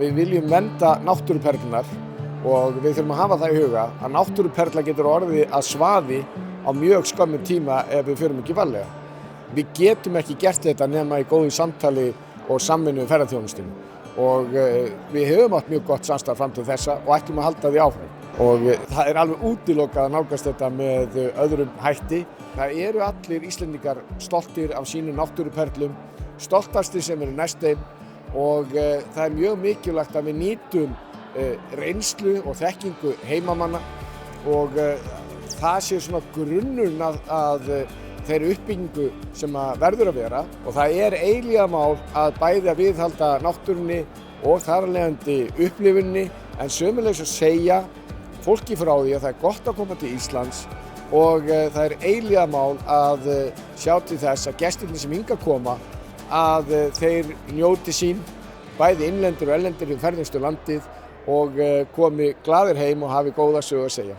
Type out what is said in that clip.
Við viljum vernda náttúruperlurnar og við þurfum að hafa það í huga að náttúruperla getur orðið að svaði á mjög skömmum tíma ef við förum ekki varlega. Við getum ekki gert þetta nema í góðu samtali og samvinnu við ferðaþjónustuna og við höfum átt mjög gott samstarf fram til þessa og ætlum að halda því áfram. Og það alveg útilokað að nálgast þetta með öðrum hætti. Það eru allir Íslendingar stoltir af sínum náttúruperlum, stoltastir sem eru næst þeim og það mjög mikilvægt að við nýtum reynslu og þekkingu heimamanna og það sé svona grunnurinn að þeirri uppbyggingu sem verður að vera og það eilífðarmál að bæði að viðhalda náttúrunni og þar af leiðandi upplifuninni en sömuleiðis að segja fólki frá því að það gott að koma til Íslands og það eilífðarmál að sjá til þess að gestirnir sem hingað koma að þeir njóti sín bæði innlendir og erlendir ferðast um landið og komi glaðir heim og hafi góða sögu að segja.